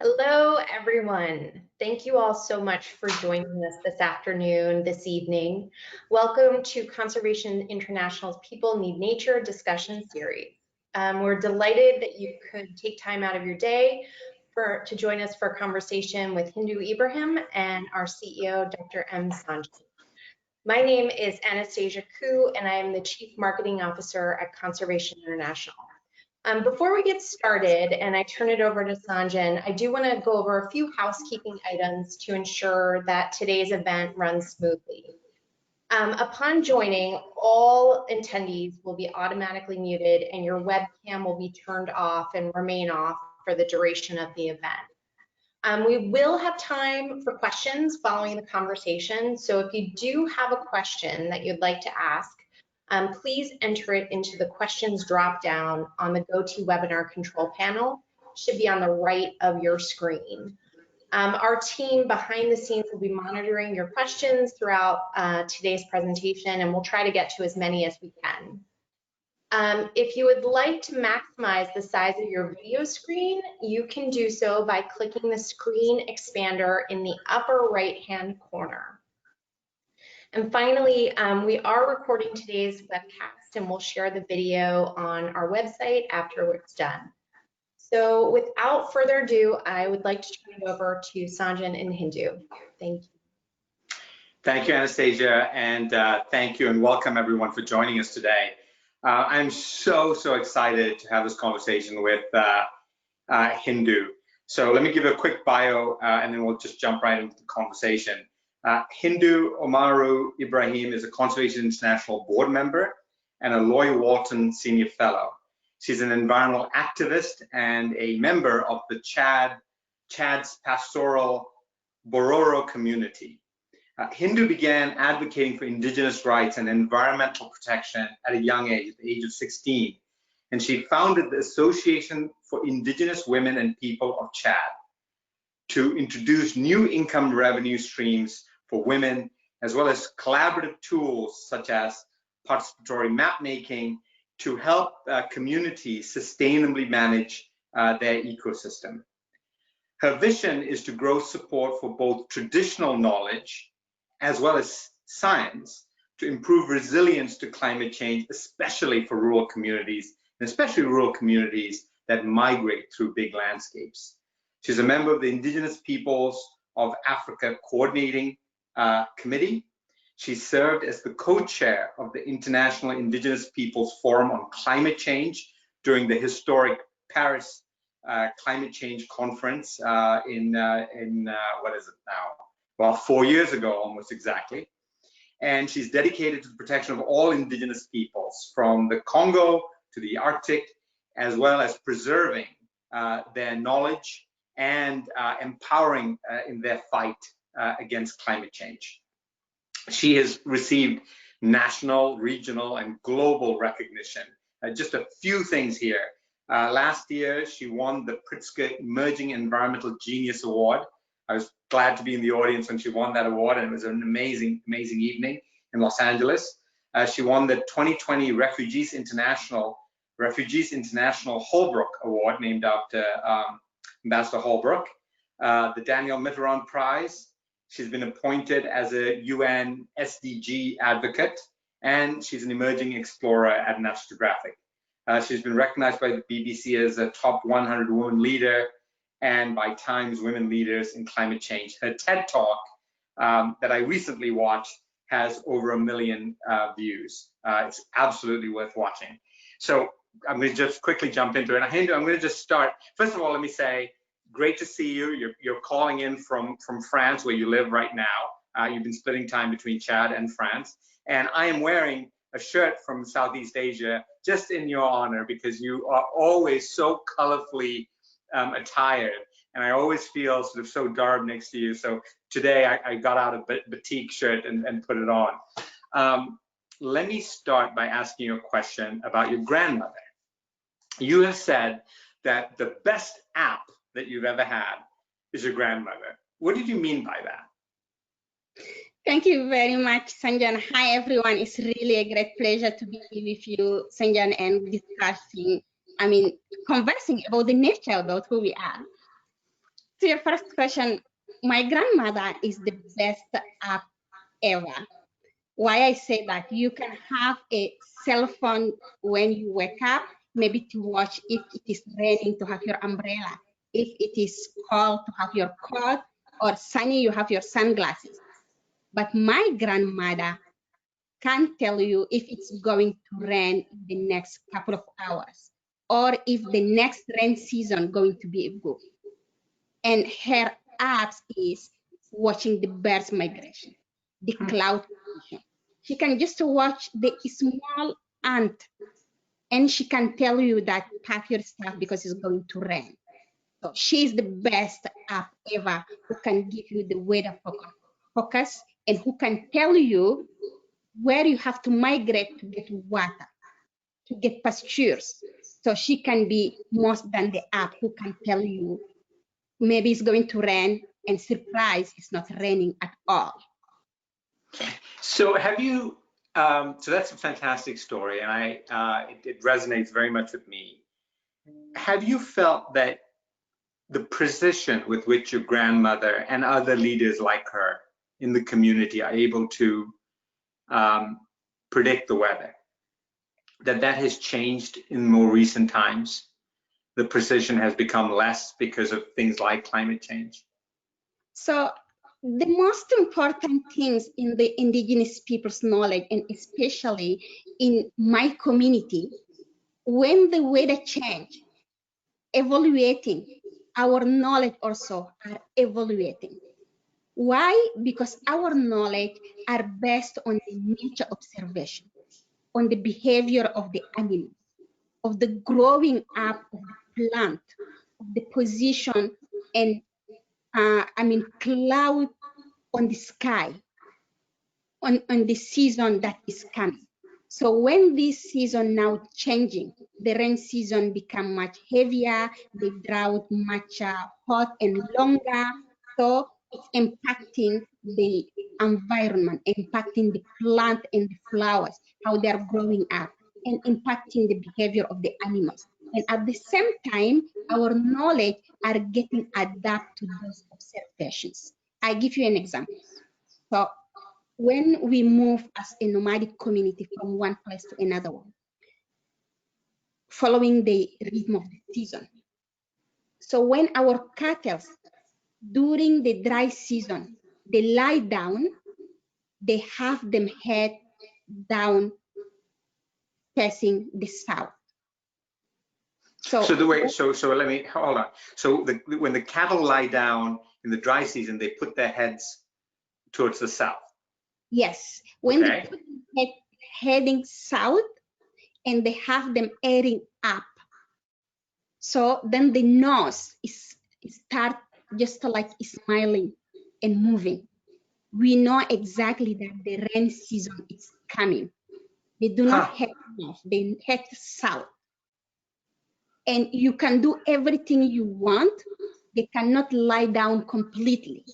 Hello, everyone. Thank you all so much for joining us this afternoon, this evening. Welcome to Conservation International's People Need Nature discussion series. We're delighted that you could take time out of your day to join us for a conversation with Hindou Ibrahim and our CEO, Dr. M. Sanjayan. My name is Anastasia Koo, and I am the Chief Marketing Officer at Conservation International. Before we get started and I turn it over to Sanjan, I do want to go over a few housekeeping items to ensure that today's event runs smoothly. Upon joining, all attendees will be automatically muted and your webcam will be turned off and remain off for the duration of the event. We will have time for questions following the conversation, so if you do have a question that you'd like to ask, please enter it into the questions drop down on the GoToWebinar control panel. It should be on the right of your screen. Our team behind the scenes will be monitoring your questions throughout today's presentation, and we'll try to get to as many as we can. If you would like to maximize the size of your video screen, you can do so by clicking the screen expander in the upper right-hand corner. And finally, we are recording today's webcast and we'll share the video on our website after it's done. So without further ado, I would like to turn it over to Sanjan and Hindou. Thank you. Thank you, Anastasia, and thank you and welcome everyone for joining us today. I'm so excited to have this conversation with Hindou. So let me give you a quick bio and then we'll just jump right into the conversation. Hindou Oumarou Ibrahim is a Conservation International board member and a Loy Walton Senior Fellow. She's an environmental activist and a member of the Chad's pastoral Bororo community. Hindou began advocating for Indigenous rights and environmental protection at a young age, at the age of 16, and she founded the Association for Indigenous Women and People of Chad to introduce new income revenue streams for women, as well as collaborative tools such as participatory map making to help communities sustainably manage their ecosystem. Her vision is to grow support for both traditional knowledge as well as science to improve resilience to climate change, especially for rural communities, and especially rural communities that migrate through big landscapes. She's a member of the Indigenous Peoples of Africa Coordinating Committee. She served as the co-chair of the International Indigenous Peoples Forum on Climate Change during the historic Paris Climate Change Conference in what is it now? Well, 4 years ago, almost exactly. And she's dedicated to the protection of all Indigenous peoples, from the Congo to the Arctic, as well as preserving their knowledge and empowering in their fight against climate change. She has received national, regional, and global recognition. Just a few things here. Last year, she won the Pritzker Emerging Environmental Genius Award. I was glad to be in the audience when she won that award, and it was an amazing evening in Los Angeles. She won the 2020 Refugees International Holbrook Award, named after Ambassador Holbrook, the Daniel Mitterrand Prize. She's been appointed as a UN SDG advocate, and she's an emerging explorer at National Geographic. She's been recognized by the BBC as a top 100 woman leader and by Times Women Leaders in Climate Change. Her TED Talk that I recently watched has over 1 million views. It's absolutely worth watching. So I'm going to just quickly jump into it. I'm going to just start. First of all, let me say, great to see you. You're calling in from France, where you live right now. You've been splitting time between Chad and France. And I am wearing a shirt from Southeast Asia just in your honor, because you are always so colorfully attired. And I always feel sort of so dark next to you. So today I got out a batik shirt and put it on. Let me start by asking you a question about your grandmother. You have said that the best app that you've ever had is your grandmother. What did you mean by that? Thank you very much, Sanjan. Hi, everyone. It's really a great pleasure to be with you, Sanjan, and discussing, conversing about the nature, about who we are. To your first question, my grandmother is the best app ever. Why I say that, you can have a cell phone when you wake up, maybe to watch if it is raining to have your umbrella, if it is cold to have your coat, or sunny you have your sunglasses. But my grandmother can't tell you if it's going to rain in the next couple of hours, or if the next rain season going to be good. And her apps is watching the birds migration, the cloud formation. She can just watch the small ant, and she can tell you that pack your stuff because it's going to rain. So she's the best app ever who can give you the weather focus and who can tell you where you have to migrate to get water, to get pastures. So she can be more than the app who can tell you maybe it's going to rain, and surprise, it's not raining at all. So have you, so that's a fantastic story, and it resonates very much with me. Have you felt that the precision with which your grandmother and other leaders like her in the community are able to predict the weather, that has changed in more recent times? The precision has become less because of things like climate change? So the most important things in the indigenous people's knowledge, and especially in my community, when the weather change, evaluating our knowledge also are evaluating. Why? Because our knowledge are based on the nature observation, on the behavior of the animals, of the growing up of the plant, of the position and cloud on the sky, on the season that is coming. So when this season now changing, the rain season become much heavier, the drought much hot and longer. So it's impacting the environment, impacting the plant and the flowers, how they're growing up, and impacting the behavior of the animals. And at the same time, our knowledge are getting adapted to those observations. I give you an example. So when we move as a nomadic community from one place to another one, following the rhythm of the season. So when our cattle, during the dry season, they lie down, they have them head down facing the south. So let me, hold on. So when the cattle lie down in the dry season, they put their heads towards the south? Yes, when they put their heading south, and they have them airing up. So then the nose is start just like smiling and moving. We know exactly that the rain season is coming. They do not head north, they head south. And you can do everything you want. They cannot lie down completely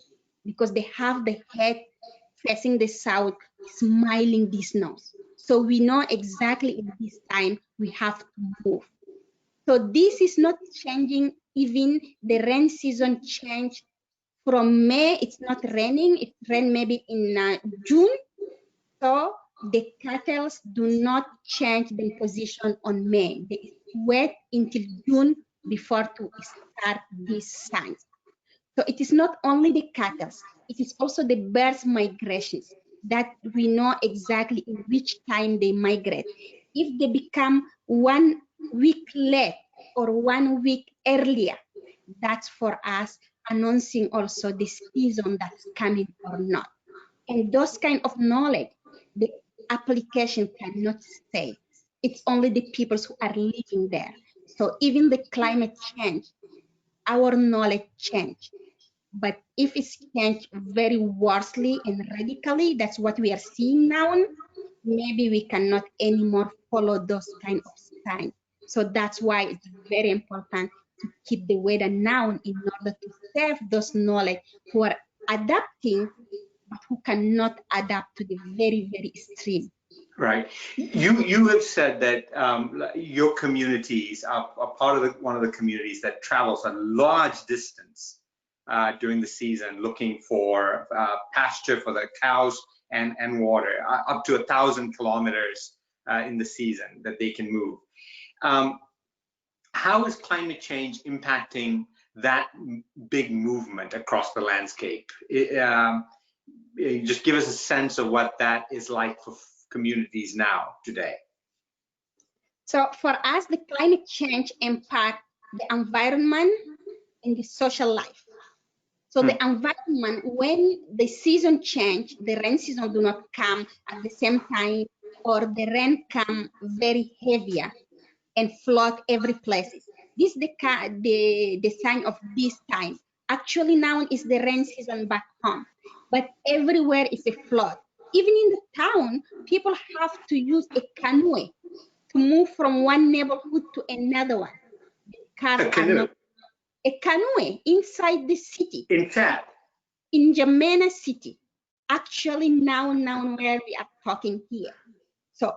because they have the head facing the south, smiling this nose. So we know exactly in this time we have to move. So this is not changing. Even the rain season changed from May. It's not raining. It rained maybe in June. So the cattle do not change their position on May. They wait until June before to start these signs. So it is not only the cattle, it is also the birds' migrations that we know exactly in which time they migrate. If they become 1 week late or 1 week earlier, that's for us announcing also the season that's coming or not. And those kind of knowledge, the application cannot say. It's only the people who are living there. So even the climate change, our knowledge change. But if it's changed very worstly and radically, that's what we are seeing now, maybe we cannot anymore follow those kind of signs. So that's why it's very important to keep the weather now in order to save those knowledge who are adapting, but who cannot adapt to the very, very extreme. Right. You have said that your communities are part of one of the communities that travels a large distance during the season, looking for pasture for the cows and water, up to 1,000 kilometers in the season that they can move. How is climate change impacting that big movement across the landscape? Just give us a sense of what that is like for communities now today. So for us, the climate change impact the environment and the social life. So the environment, when the season change, the rain season do not come at the same time, or the rain come very heavier and flood every place. This is the sign of this time. Actually now is the rain season back home, but everywhere is a flood. Even in the town, people have to use a canoe to move from one neighborhood to another one. Cars are not a canoe inside the city. In Chad? In Jamena city. Actually now where we are talking here. So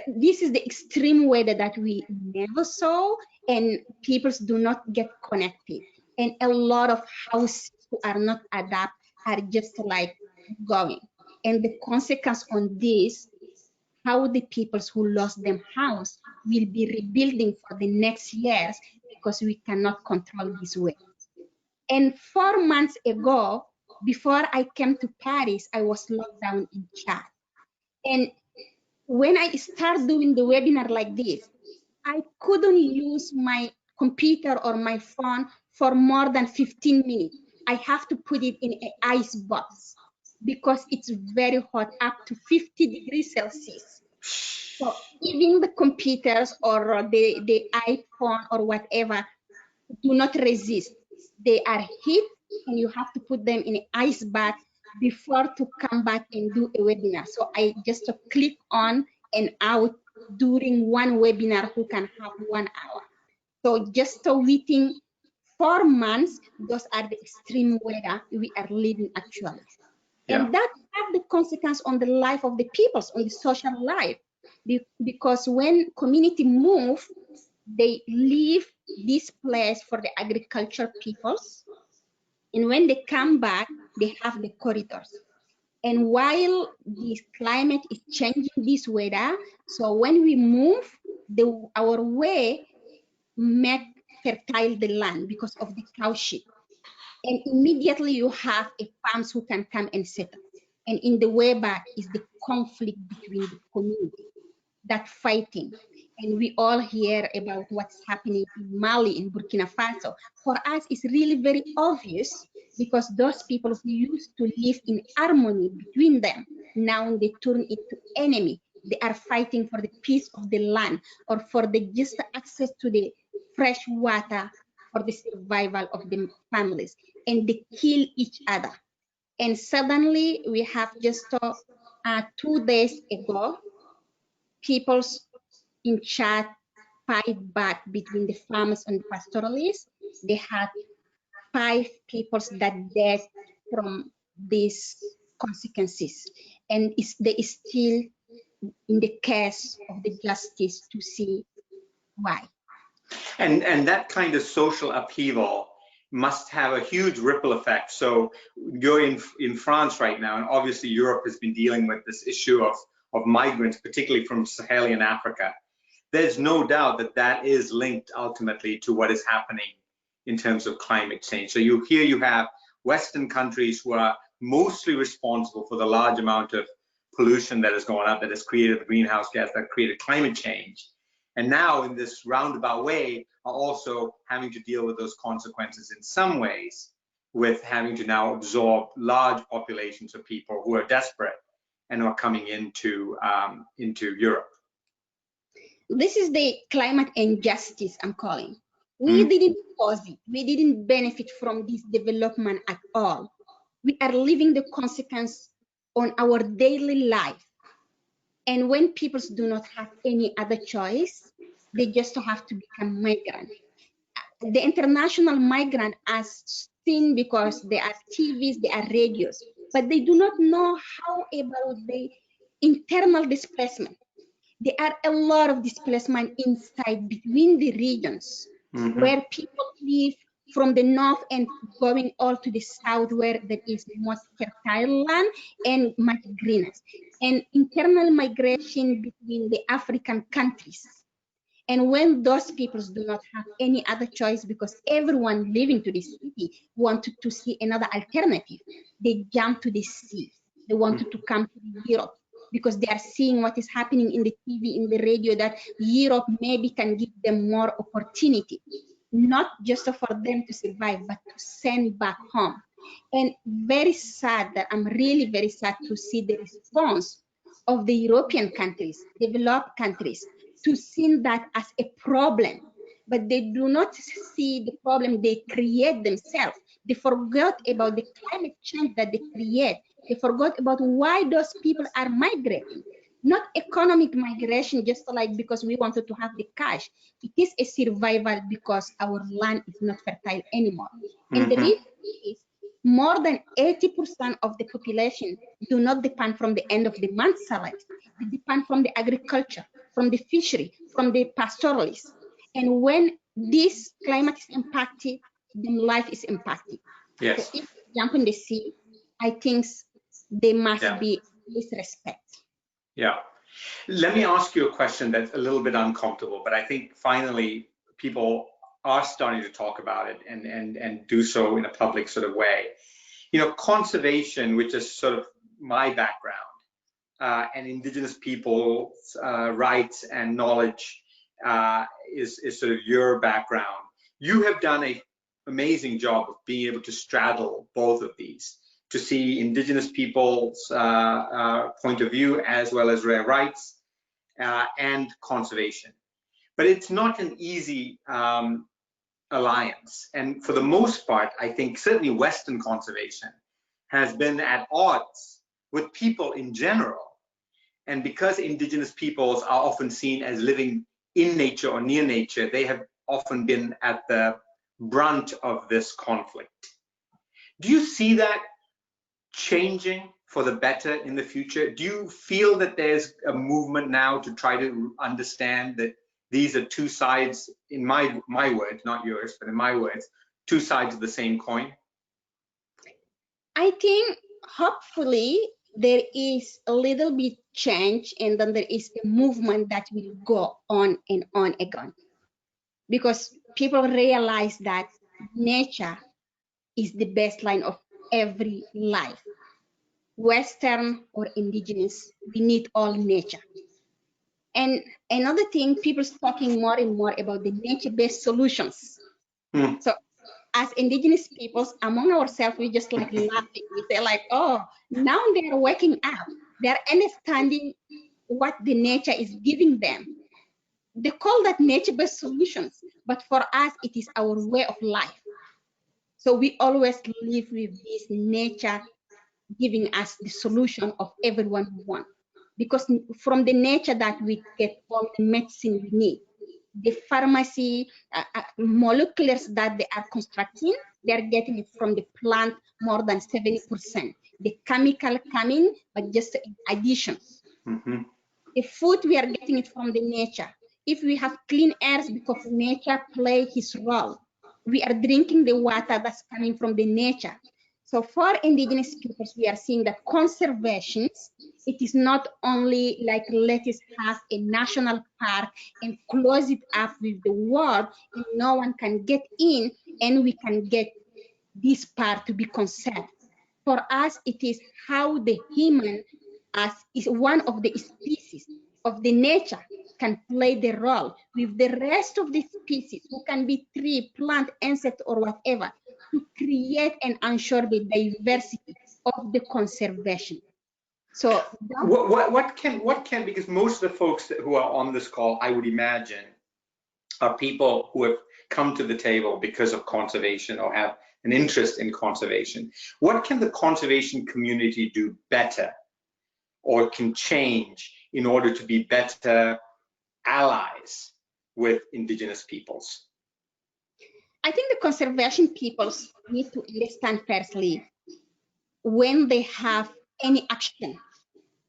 this is the extreme weather that we never saw, and people do not get connected. And a lot of houses who are not adapt are just like going. And the consequence on this, how the people who lost their house will be rebuilding for the next years, because we cannot control this way. And 4 months ago, before I came to Paris, I was locked down in Chad. And when I start doing the webinar like this, I couldn't use my computer or my phone for more than 15 minutes. I have to put it in an ice box because it's very hot, up to 50 degrees Celsius. So even the computers or the iPhone or whatever do not resist. They are heat, and you have to put them in an ice bath before to come back and do a webinar. So I just click on and out during one webinar who can have 1 hour. So just within 4 months, those are the extreme weather we are living actually. Yeah. And that have the consequence on the life of the peoples, on the social life. Because when community move, they leave this place for the agriculture peoples. And when they come back, they have the corridors. And while the climate is changing this weather, so when we move, our way make fertile the land because of the cow sheep. And immediately you have a farms who can come and settle. And in the way back is the conflict between the community, that fighting. And we all hear about what's happening in Mali, in Burkina Faso. For us, it's really very obvious, because those people who used to live in harmony between them, now they turn into enemy. They are fighting for the peace of the land, or for the just access to the fresh water for the survival of the families. And they kill each other. And suddenly we have just 2 days ago, people's in Chad fight back between the farmers and the pastoralists. They had 5 people that died from these consequences, and they is still in the case of the justice to see why. And that kind of social upheaval must have a huge ripple effect. So you're in France right now, and obviously Europe has been dealing with this issue of migrants, particularly from Saharan Africa. There's no doubt that that is linked ultimately to what is happening in terms of climate change. So you have Western countries who are mostly responsible for the large amount of pollution that has gone up, that has created the greenhouse gas, that created climate change. And now in this roundabout way are also having to deal with those consequences in some ways, with having to now absorb large populations of people who are desperate and are coming into Europe. This is the climate injustice I'm calling. We didn't cause it. We didn't benefit from this development at all. We are living the consequence on our daily life. And when people do not have any other choice, they just have to become migrant. The international migrant are seen because they are TVs, they are radios, but they do not know how about the internal displacement. There are a lot of displacement inside between the regions where people live from the north and going all to the south where there is most fertile land and much greener. And internal migration between the African countries. And when those peoples do not have any other choice because everyone living to the city wanted to see another alternative, they jump to the sea. They wanted to come to Europe because they are seeing what is happening in the TV, in the radio, that Europe maybe can give them more opportunity, not just for them to survive, but to send back home. And very sad that I'm really very sad to see the response of the European countries, developed countries, to see that as a problem, but they do not see the problem they create themselves. They forgot about the climate change that they create. They forgot about why those people are migrating. Not economic migration, just like because we wanted to have the cash. It is a survival because our land is not fertile anymore. And the reason is more than 80% of the population do not depend from the end of the month salary. They depend from the agriculture, from the fishery, from the pastoralists. And when this climate is impacted, then life is impacted. Yes. So if they jump in the sea, I think there must be disrespect. Yeah. Let me ask you a question that's a little bit uncomfortable, but I think finally people are starting to talk about it and do so in a public sort of way. You know, conservation, which is sort of my background, and Indigenous people's rights and knowledge is sort of your background. You have done an amazing job of being able to straddle both of these, to see Indigenous people's point of view as well as their rights and conservation. But it's not an easy alliance. And for the most part, I think certainly Western conservation has been at odds with people in general. And because Indigenous peoples are often seen as living in nature or near nature, they have often been at the brunt of this conflict. Do you see that changing for the better in the future? Do you feel that there's a movement now to try to understand that these are two sides, in my words, not yours, but in my words, two sides of the same coin? I think hopefully there is a little bit change, and then there is a movement that will go on and on again, because people realize that nature is the baseline of every life. Western or Indigenous, we need all nature. And another thing, people's talking more and more about the nature-based solutions. So as Indigenous peoples, among ourselves, we just like laughing. We say like, oh, now they're waking up. They're understanding what the nature is giving them. They call that nature-based solutions, but for us, it is our way of life. So we always live with this nature giving us the solution of everyone we want. Because from the nature that we get all the medicine we need. The pharmacy molecules that they are constructing, they are getting it from the plant more than 70%. The chemical coming, but just additions. The food, we are getting it from the nature. If we have clean airs, because nature plays his role. We are drinking the water that's coming from the nature. So for Indigenous peoples, we are seeing that conservation, it is not only like let us have a national park and close it up with the world, and no one can get in, and we can get this part to be conserved. For us, it is how the human, as is one of the species of the nature, can play the role with the rest of the species, who can be tree, plant, insect, or whatever, to create and ensure the diversity of the conservation. So what can, because most of the folks who are on this call, I would imagine, are people who have come to the table because of conservation or have an interest in conservation. What can the conservation community do better or can change in order to be better allies with Indigenous peoples? I think the conservation peoples need to understand firstly, when they have any action,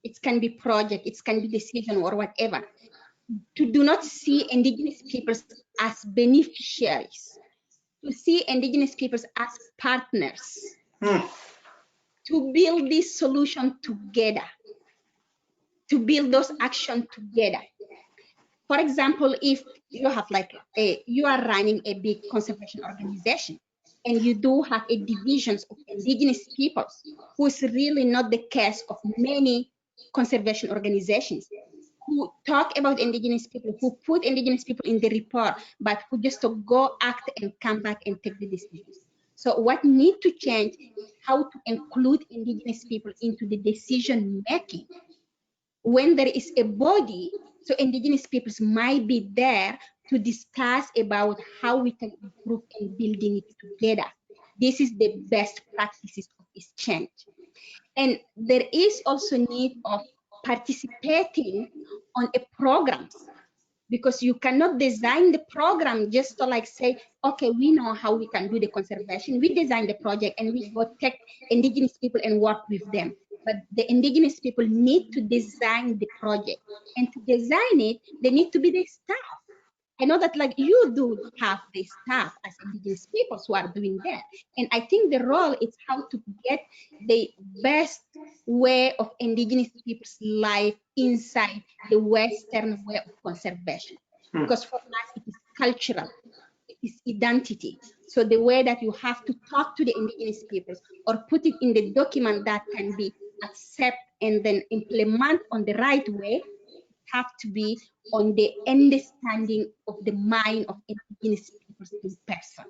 it can be project, it can be decision or whatever, to do not see Indigenous peoples as beneficiaries. to see Indigenous peoples as partners to build this solution together, to build those actions together. For example, if you have you are running a big conservation organization and you do have a divisions of Indigenous peoples, who is really not the case of many conservation organizations who talk about Indigenous people, who put Indigenous people in the report, but who just to go act and come back and take the decisions. So what needs to change is how to include Indigenous people into the decision making. When there is a body, so Indigenous peoples might be there to discuss about how we can improve and building it together. This is the best practices of exchange. And there is also need of participating on a programs, because you cannot design the program just to say, okay, we know how we can do the conservation. We design the project and we go take Indigenous people and work with them. But the Indigenous people need to design the project, and to design it, they need to be the staff. I know that you do have the staff as Indigenous peoples who are doing that. And I think the role is how to get the best way of Indigenous people's life inside the Western way of conservation. Because for us, it is cultural, it is identity. So the way that you have to talk to the Indigenous peoples or put it in the document that can be accepted and then implement on the right way, have to be on the understanding of the mind of Indigenous peoples in person.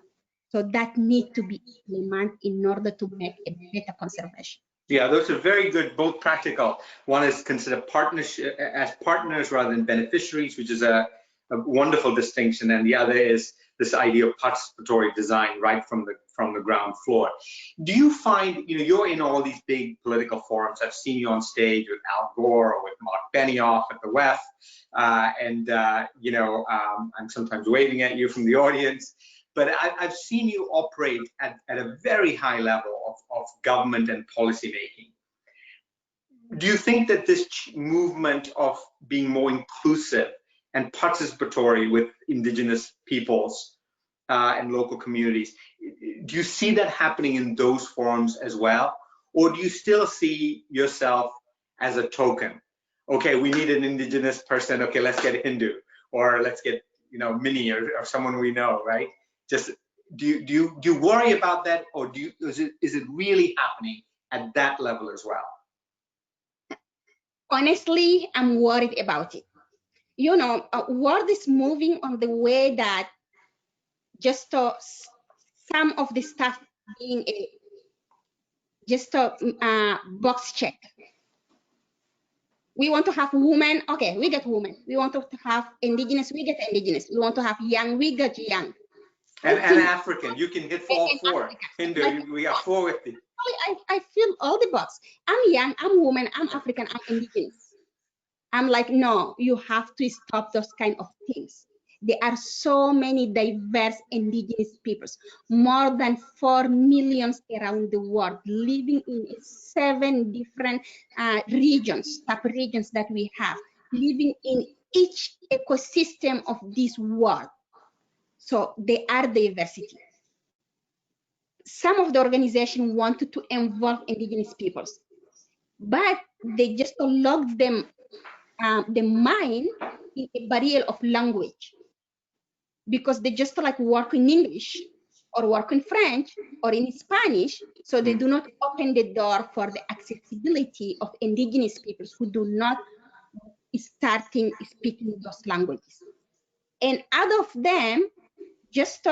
So that need to be implemented in order to make a better conservation. Yeah, those are very good, both practical. One is consider partnership as partners rather than beneficiaries, which is a wonderful distinction, and the other is this idea of participatory design right from the ground floor. Do you find, you're in all these big political forums? I've seen you on stage with Al Gore or with Mark Benioff at the WEF, I'm sometimes waving at you from the audience. But I've seen you operate at a very high level of government and policy making. Do you think that this movement of being more inclusive and participatory with Indigenous peoples and local communities, do you see that happening in those forums as well? Or do you still see yourself as a token? Okay, we need an Indigenous person. Okay, let's get Hindou, or let's get Minnie or someone we know, right? Just do you worry about that, or is it really happening at that level as well? Honestly, I'm worried about it. World is moving on the way that just some of the stuff being a box check. We want to have women, okay, we get women. We want to have Indigenous, we get Indigenous. We want to have young, we get young. And African, you can hit all four. Hindu, we got four with you. I feel all the box. I'm young, I'm woman, I'm African, I'm Indigenous. I'm like, no, you have to stop those kind of things. There are so many diverse Indigenous peoples, more than 4 million around the world, living in 7 different regions, sub-regions that we have, living in each ecosystem of this world. So they are diversity. Some of the organizations wanted to involve Indigenous peoples, but they just locked them, the mind in a barrier of language, because they just work in English or work in French or in Spanish, so they do not open the door for the accessibility of Indigenous peoples who do not starting speaking those languages. And out of them, just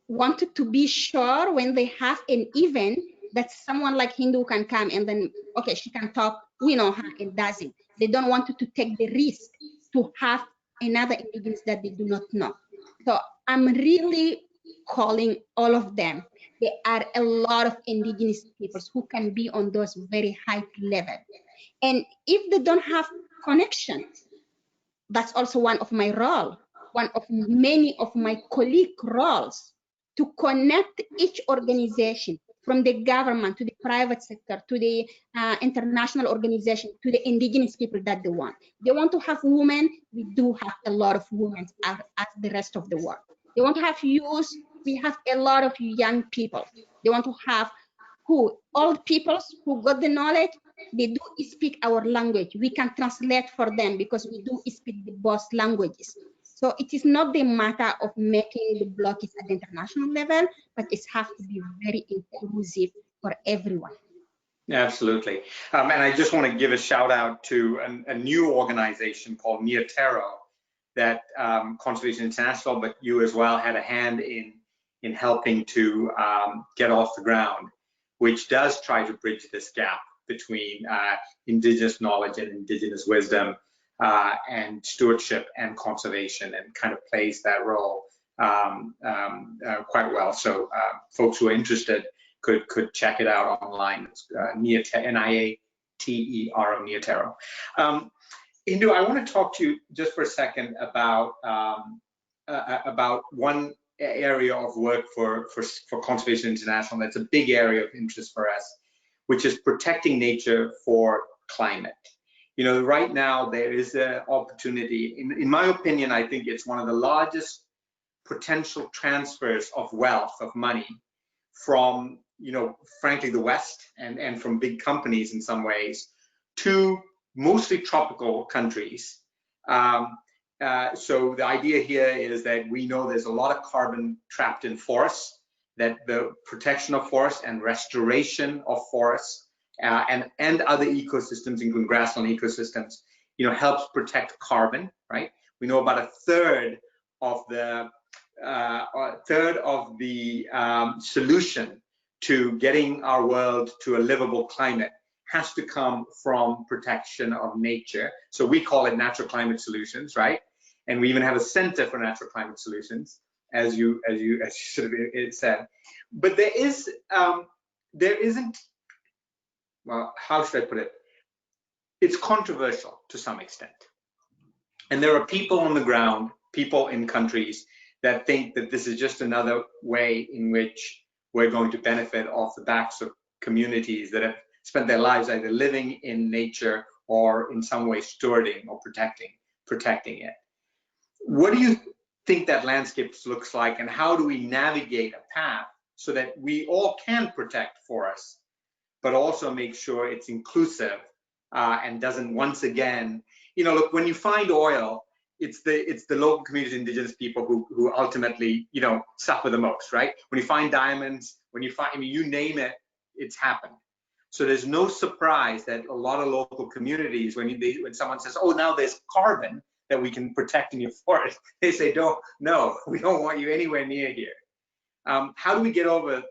wanted to be sure when they have an event that someone like Hindou can come and then, okay, she can talk, we know her, and doesn't. They don't want to take the risk to have another Indigenous that they do not know. So I'm really calling all of them. There are a lot of Indigenous peoples who can be on those very high level. And if they don't have connection, that's also one of my role, one of many of my colleague roles, to connect each organization, from the government to the private sector to the international organization to the Indigenous people that they want. They want to have women. We do have a lot of women as the rest of the world. They want to have youth. we have a lot of young people. They want to have old people who got the knowledge. They do speak our language. We can translate for them because we do speak the both languages. So it is not the matter of making the blockage at the international level, but it has to be very inclusive for everyone. Absolutely. And I just want to give a shout out to a new organization called Neotero that Conservation International, but you as well, had a hand in helping to get off the ground, which does try to bridge this gap between Indigenous knowledge and Indigenous wisdom and stewardship and conservation, and kind of plays that role quite well. So folks who are interested could check it out online. It's N-I-A-T-E-R-O, Neotero. Hindou, I want to talk to you just for a second about one area of work for Conservation International that's a big area of interest for us, which is protecting nature for climate. You know, right now there is an opportunity, in my opinion, I think it's one of the largest potential transfers of wealth, of money, from, you know, frankly, the West and from big companies in some ways to mostly tropical countries. So the idea here is that we know there's a lot of carbon trapped in forests, that the protection of forests and restoration of forests and other ecosystems, including grassland ecosystems, you know, helps protect carbon, right? We know about a third of the solution to getting our world to a livable climate has to come from protection of nature. So we call it natural climate solutions, right? And we even have a center for natural climate solutions, as you sort of said. But there isn't, well, how should I put it? It's controversial to some extent. And there are people on the ground, people in countries that think that this is just another way in which we're going to benefit off the backs of communities that have spent their lives either living in nature or in some way stewarding or protecting it. What do you think that landscape looks like, and how do we navigate a path so that we all can protect forests, but also make sure it's inclusive and doesn't once again, you know, look, when you find oil, it's the local community, Indigenous people who ultimately, you know, suffer the most, right? When you find diamonds, when you find, I mean, you name it, it's happened. So there's no surprise that a lot of local communities, when someone says, oh, now there's carbon that we can protect in your forest, they say, no, we don't want you anywhere near here. How do we get over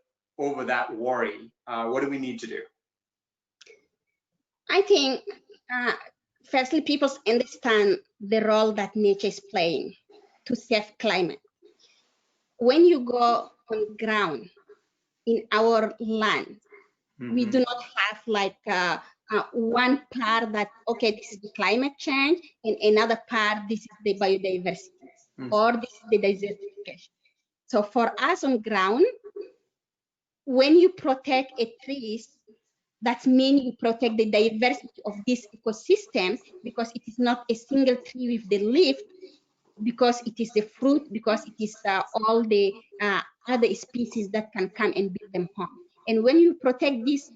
that worry? What do we need to do? I think, firstly, people understand the role that nature is playing to save climate. When you go on ground in our land, we do not have like one part that, okay, this is the climate change, and another part, this is the biodiversity, or this is the desertification. So for us on ground, when you protect a tree, that means you protect the diversity of this ecosystem, because it is not a single tree with the leaf, because it is the fruit, because it is all the other species that can come and build them home. And when you protect these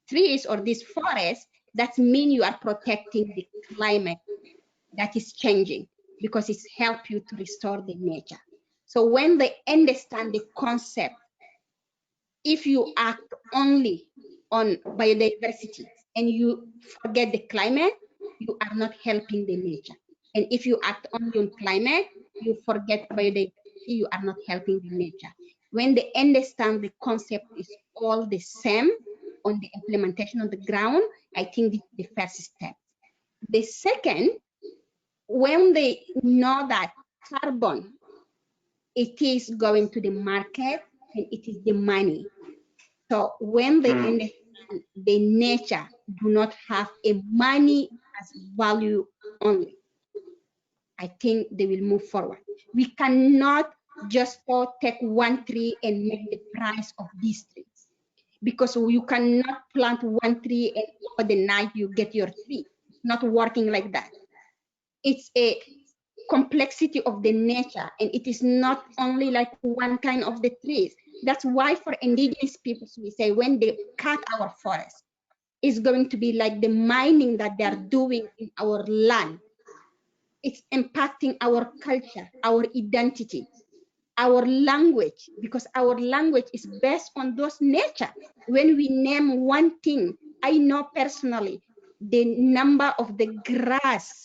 trees or these forests, that means you are protecting the climate that is changing, because it's help you to restore the nature. So when they understand the concept, if you act only on biodiversity and you forget the climate, you are not helping the nature. And if you act only on climate, you forget biodiversity, you are not helping the nature. When they understand the concept is all the same on the implementation on the ground, I think this is the first step. The second, when they know that carbon, it is going to the market and it is the money. So when they understand the nature do not have a money as value only, I think they will move forward. We cannot just take one tree and make the price of these trees, because you cannot plant one tree and overnight you get your tree. It's not working like that. It's a complexity of the nature, and it is not only like one kind of the trees. That's why for indigenous peoples, we say when they cut our forest, it's going to be like the mining that they're doing in our land. It's impacting our culture, our identity, our language, because our language is based on those nature. When we name one thing, I know personally the number of the grass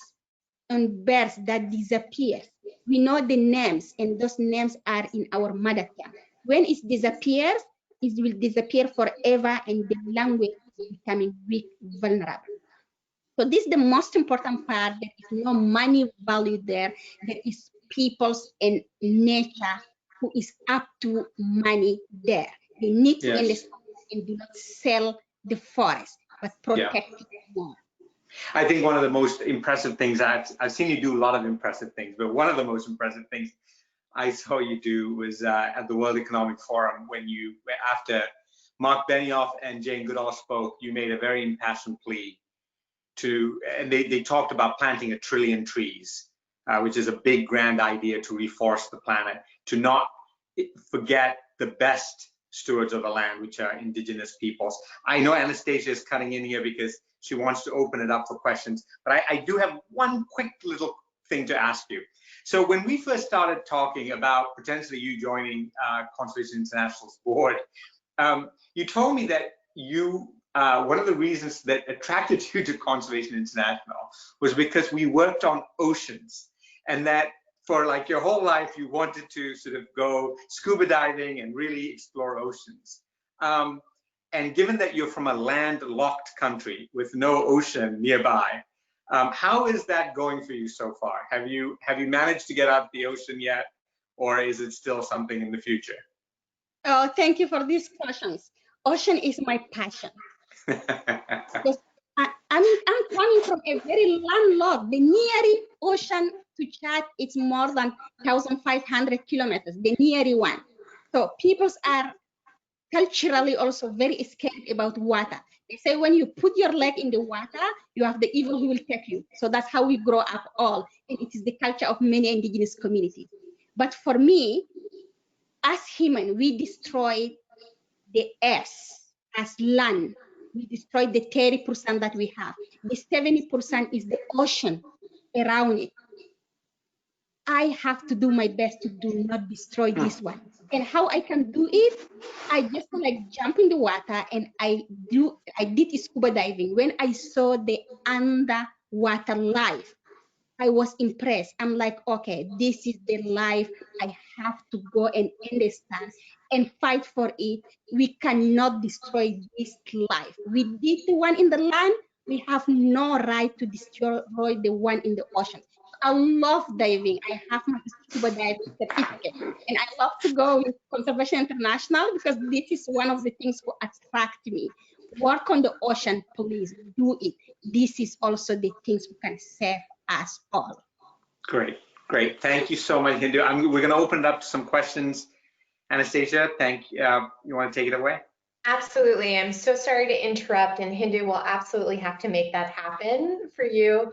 and birds that disappear. We know the names, and those names are in our mother tongue. When it disappears, it will disappear forever, and the language is becoming weak, vulnerable. So this is the most important part. There is no money value there. There is peoples and nature who is up to money there. They need to understand and do not sell the forest, but protect it more. I think one of the most impressive things, I've seen you do a lot of impressive things, but one of the most impressive things I saw you do was at the World Economic Forum, when you, after Mark Benioff and Jane Goodall spoke, you made a very impassioned plea to, and they talked about planting 1 trillion trees, which is a big, grand idea to reforest the planet, to not forget the best stewards of the land, which are indigenous peoples. I know Anastasia is cutting in here because she wants to open it up for questions, but I do have one quick little thing to ask you. So when we first started talking about potentially you joining Conservation International's board, you told me that you, one of the reasons that attracted you to Conservation International was because we worked on oceans, and that for like your whole life you wanted to sort of go scuba diving and really explore oceans. And given that you're from a landlocked country with no ocean nearby, how is that going for you so far? Have you managed to get out the ocean yet, or is it still something in the future? Oh, thank you for these questions. Ocean is my passion. Because I'm coming from a very landlocked. The nearest ocean to Chad, it's more than 1,500 kilometers, the nearest one. So people are culturally also very scared about water. They say when you put your leg in the water, you have the evil who will take you. So that's how we grow up all. And it is the culture of many indigenous communities. But for me, as human, we destroyed the earth as land. We destroyed the 30% that we have. The 70% is the ocean around it. I have to do my best to do not destroy this one. And how I can do it, I just like jump in the water, and I did scuba diving. When I saw the underwater life, I was impressed. I'm like, okay, this is the life I have to go and understand and fight for it. We cannot destroy this life. We did the one in the land. We have no right to destroy the one in the ocean. I love diving. I have my scuba diving certificate, and I love to go with Conservation International because this is one of the things that attract me. Work on the ocean, please do it. This is also the things we can save us all. Great, great. Thank you so much, Hindou. We're going to open it up to some questions. Anastasia, thank you. You want to take it away? Absolutely. I'm so sorry to interrupt, and Hindou will absolutely have to make that happen for you.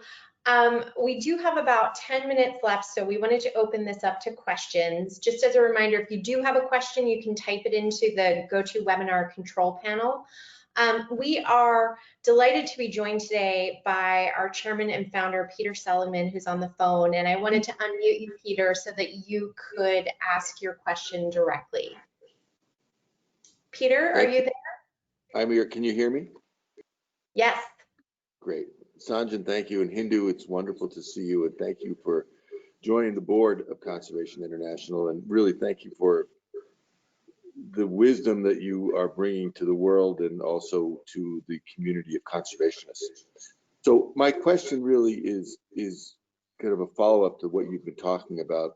We do have about 10 minutes left, so we wanted to open this up to questions. Just as a reminder, if you do have a question, you can type it into the GoToWebinar control panel. We are delighted to be joined today by our chairman and founder, Peter Solomon, who's on the phone, and I wanted to unmute you, Peter, so that you could ask your question directly. Peter, are you there? I'm here. Can you hear me? Yes. Great. Sanjayan, thank you. And Hindou, it's wonderful to see you. And thank you for joining the board of Conservation International. And really thank you for the wisdom that you are bringing to the world and also to the community of conservationists. So my question really is kind of a follow-up to what you've been talking about,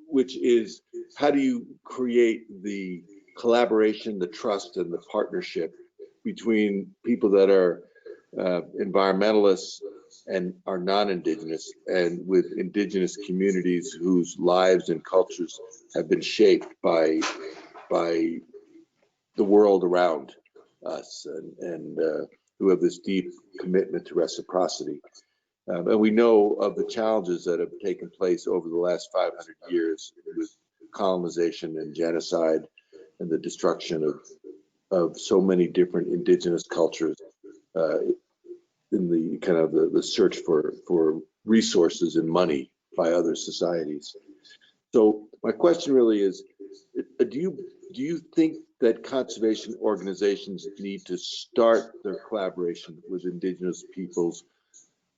which is how do you create the collaboration, the trust, and the partnership between people that are environmentalists and are non-Indigenous, and with Indigenous communities whose lives and cultures have been shaped by the world around us, and who have this deep commitment to reciprocity. And we know of the challenges that have taken place over the last 500 years with colonization and genocide and the destruction of so many different indigenous cultures in the kind of the search for resources and money by other societies. So my question really is, do you think that conservation organizations need to start their collaboration with indigenous peoples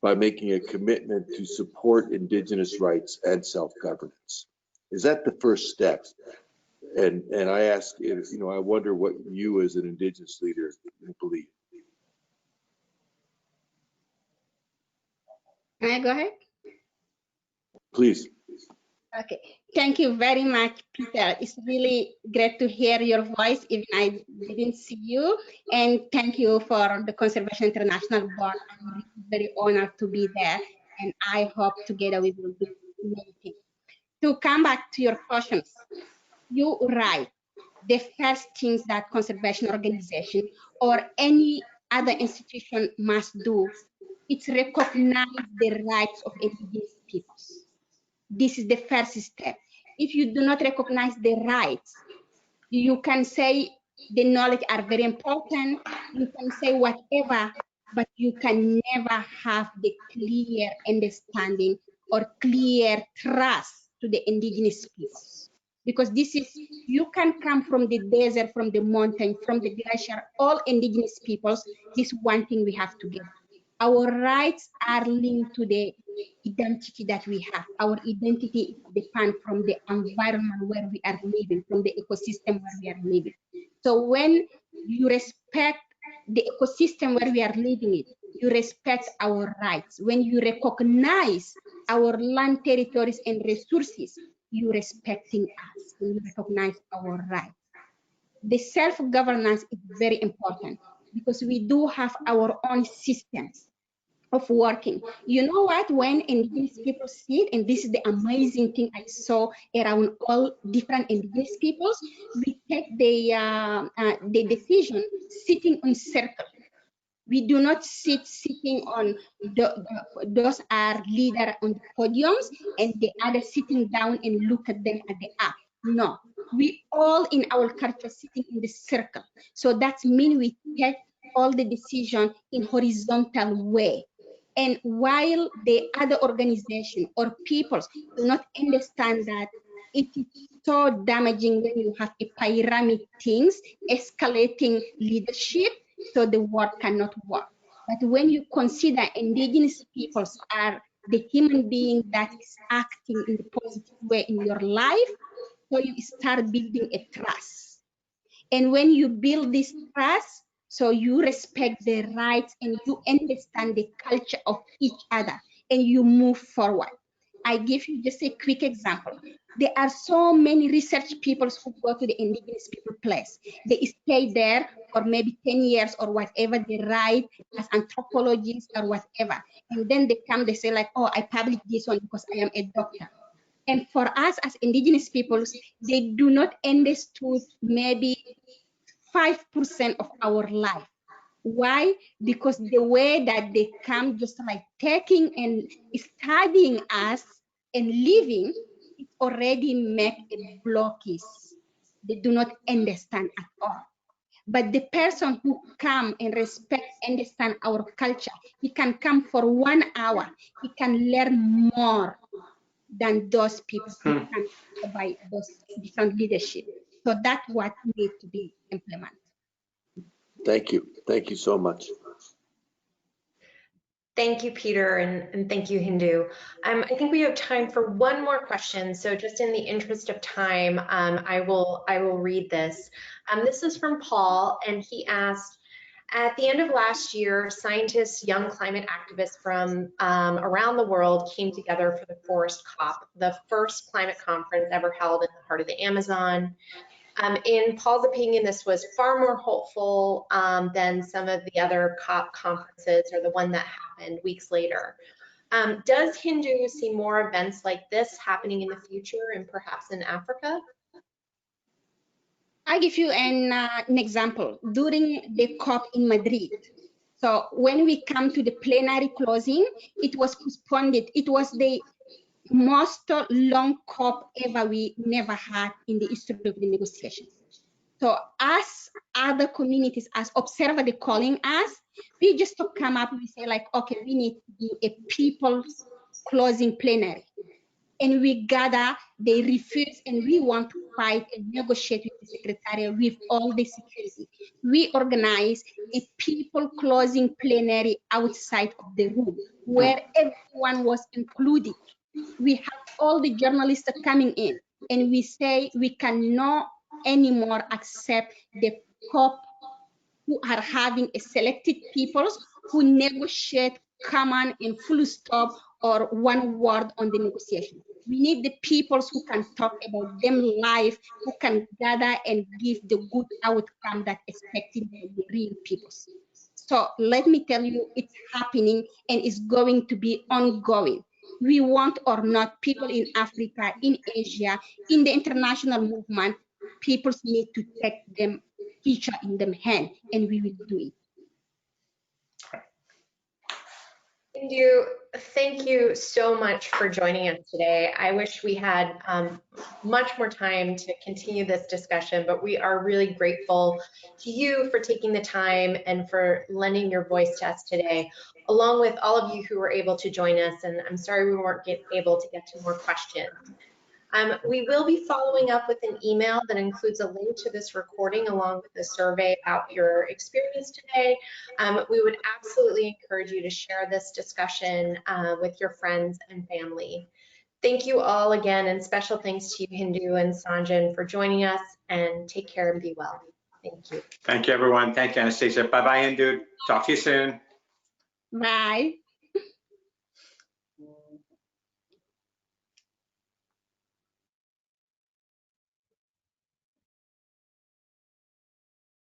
by making a commitment to support indigenous rights and self-governance? Is that the first step? And I ask, if, you know, I wonder what you as an indigenous leader believe. Can I go ahead? Please. Okay, thank you very much, Peter. It's really great to hear your voice, even I didn't see you. And thank you for the Conservation International Board. I'm really very honored to be there, and I hope together we will do many things. To come back to your questions, you're right. The first things that conservation organization or any other institution must do, it's recognize the rights of indigenous peoples. This is the first step. If you do not recognize the rights, you can say the knowledge are very important, you can say whatever, but you can never have the clear understanding or clear trust to the indigenous peoples. Because this is, you can come from the desert, from the mountain, from the glacier, all indigenous peoples, this one thing we have to get. Our rights are linked to the identity that we have. Our identity depends from the environment where we are living, from the ecosystem where we are living. So when you respect the ecosystem where we are living in, you respect our rights. When you recognize our land, territories, and resources, you respecting us, when you recognize our rights. The self-governance is very important because we do have our own systems of working. You know what, when indigenous people sit, and this is the amazing thing I saw around all different indigenous peoples, we take the decision sitting in circle. We do not sitting on those are leader on the podiums and the other sitting down and look at them at the up. No, we all in our culture sitting in the circle. So that means we take all the decision in horizontal way. And while the other organization or peoples do not understand that, it is so damaging when you have a pyramid things, escalating leadership, so the work cannot work. But when you consider indigenous peoples are the human being that is acting in a positive way in your life, so you start building a trust. And when you build this trust, so you respect the rights and you understand the culture of each other and you move forward. I give you just a quick example. There are so many research people who go to the indigenous people place. They stay there for maybe 10 years or whatever they write as anthropologists or whatever. And then they come, they say like, oh, I published this one because I am a doctor. And for us as indigenous peoples, they do not understand maybe 5% of our life. Why? Because the way that they come just like taking and studying us and living, it already make a blockage. They do not understand at all. But the person who come and respect, understand our culture, he can come for 1 hour. He can learn more than those people who can by those different leadership. So that's what needs to be implemented. Thank you. Thank you so much. Thank you, Peter, and thank you, Hindou. I think we have time for one more question. So just in the interest of time, I will read this. This is from Paul, and he asked, at the end of last year, scientists, young climate activists from around the world came together for the Forest COP, the first climate conference ever held in the heart of the Amazon. In Paul's opinion, this was far more hopeful than some of the other COP conferences or the one that happened weeks later. Does Hindou see more events like this happening in the future and perhaps in Africa? I give you an example. During the COP in Madrid, So when we come to the plenary closing, it was postponed. It was the most long COP ever we never had in the history of the negotiations. So as other communities, as observers calling us, we just to come up, we say like, okay, we need to do a people's closing plenary. And we gather, they refuse, and we want to fight and negotiate with the secretariat with all the security. We organize a people closing plenary outside of the room where everyone was included. We have all the journalists coming in, and we say we cannot anymore accept the COP who are having a selected peoples who negotiate common and full stop or one word on the negotiation. We need the peoples who can talk about them live, who can gather and give the good outcome that expected by the real peoples. So let me tell you, it's happening and it's going to be ongoing. We want or not, people in Africa, in Asia, in the international movement, people need to take them teacher in them hand, and we will do it. Hindou, thank you so much for joining us today. I wish we had much more time to continue this discussion, but we are really grateful to you for taking the time and for lending your voice to us today, along with all of you who were able to join us. And I'm sorry we weren't able to get to more questions. We will be following up with an email that includes a link to this recording along with a survey about your experience today. We would absolutely encourage you to share this discussion with your friends and family. Thank you all again, and special thanks to you, Hindou and Sanjayan, for joining us, and take care and be well. Thank you. Thank you, everyone. Thank you, Anastasia. Bye-bye, Hindou. Talk to you soon. Bye.